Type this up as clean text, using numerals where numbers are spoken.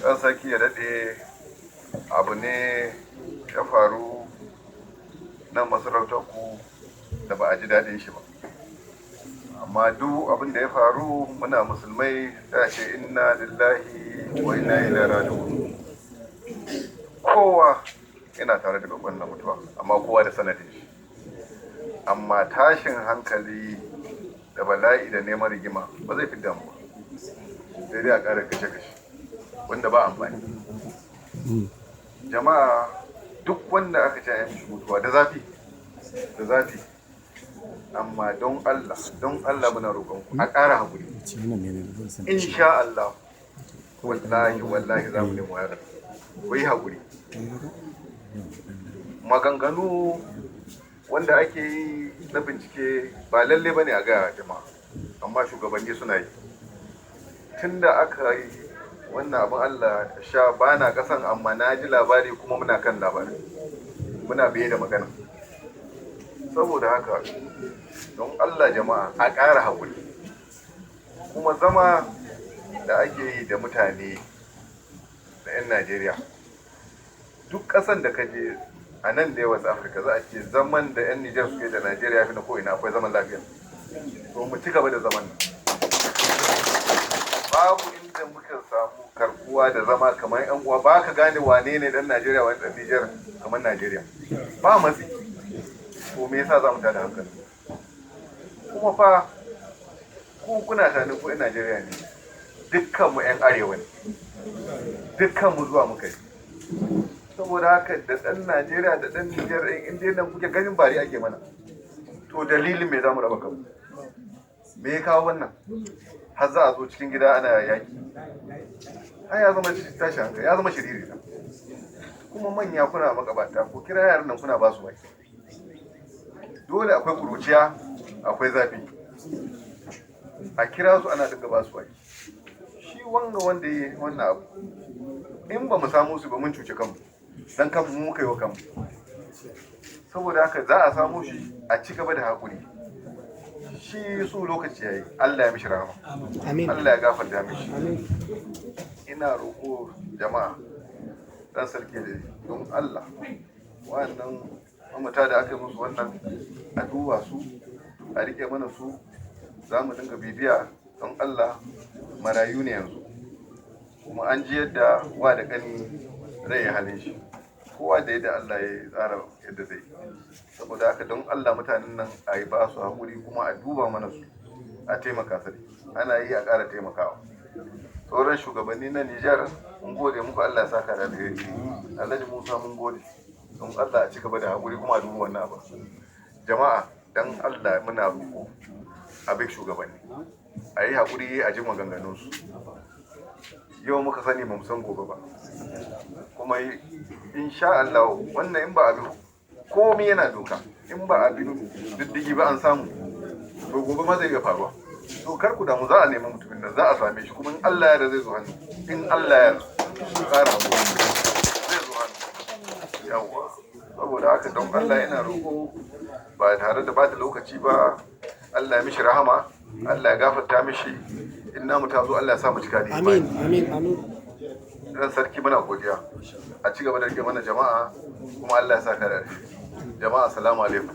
ɗan sarki ya daɗe, abu ne ya faru nan masarautar ku da ba a ji daɗin shi ba, amma duk abin da ya faru muna musulmai ta ce inna lillahi wa inna ilaihi raji'un. Kowa yana tare da wannan mutuwa, amma kowa da sanadin shi. Amma tashin hankali da bala'i da neman rigima ba zai fi damu ba, sai dai a ƙara kashe-kashe wanda ba amfani. Jama'a duk wanda aka ce ya mishi mutuwa da zafi, amma don Allah muna roƙon ku a ƙara haƙuri. Insha Allah wallahi za mu nemo yaran, ku yi haƙuri. Maganganu wanda ake yi na bincike ba lalle bane a gaya jama'a, amma shugabanni suna yi. Tunda aka yi wannan abin Allah sha bana kasan, amma na ji labari kuma muna kan labari, muna biye da magana. Saboda haka don Allah jama'a a ƙara haƙuri, kuma zama da ake yi da mutane da 'yan Najeriya, duk ƙasan da ka je a nan da yawan Afirka za a ce zaman da 'yan Nijar suke da Najeriya fi na ko'ina akwai zaman lafiya. To mu ci gaba da zaman nan. Babu inda muka samu karbuwa da zama kamar 'yan uwa, ba ka gane wane ne dan Najeriya wani dan Nijar kamar Najeriya. Ba matsi. To me yasa za mu tada hankali? Kuma fa ku kuna tani ko 'yan Najeriya ne. Dukkan mu 'yan arewa ne. Dukkan mu zuwa muka yi. Saboda haka da ɗan Najeriya da ɗan Nijar in dai nan kuke ganin bari ake mana. To dalilin me za mu raba kanmu? Me ya kawo wannan? Har za a zo cikin gida ana yaki. Ai ya zama tashi hankali, ya zama shiriri. Kuma manya kuna makabata, ko kira yaran nan kuna ba su baki. Dole akwai kuruciya, akwai zafi. A kira su ana dinga ba su baki. Shi wanda ya yi wannan abu, in ba mu samu su ba mun cuce kanmu, dan kanmu mu kai wa kanmu. Saboda haka za a samu shi a ci gaba da haƙuri. Shi su lokaci yayi, Allah ya mishi rahama. Allah ya gafarta mishi. Ina roƙo jama'a, dan sarki da don Allah wannan mamata da aka yi musu wannan a duba su, a rike mana su, za mu dinga bibiya don Allah. Marayu ne yanzu, kuma an ji yadda wa da ƙani zai yi halin shi, kowa da yadda Allah ya tsara yadda zai. Saboda haka don Allah mutanen nan a yi ba su haƙuri, kuma a duba mana su, a taimaka su. Ana yi a ƙara taimakawa. Sauran shugabanni na Nijar mun gode muku, Allah ya saka da alheri. Alhaji Musa mun gode, don Allah a ci gaba da haƙuri kuma a duba wannan abu. Jama'a dan Allah muna roƙo a bai shugabanni a yi haƙuri, a ji maganganunsu. Yau muka sani ba mu san gobe ba, kuma insha Allah wannan in ba abin komai yana doka, in ba abin diddigi ba an samu, to gobe ma zai iya faruwa. To kar ku damu, za a nemi mutumin nan, za a same shi, kuma in Allah ya da zai zo hannu. In Allah ya ƙara zai zo hannu. Yawwa, saboda haka don Allah yana roƙo ba tare da bata lokaci ba, Allah ya mishi rahama, Allah ya gafarta mishi. In namu ta zo Allah ya sa mu cika da imani. Amin. Dan sarki muna godiya. A ci gaba da rike mana jama'a, kuma Allah ya sa ka da jama'a. Assalamu alaikum.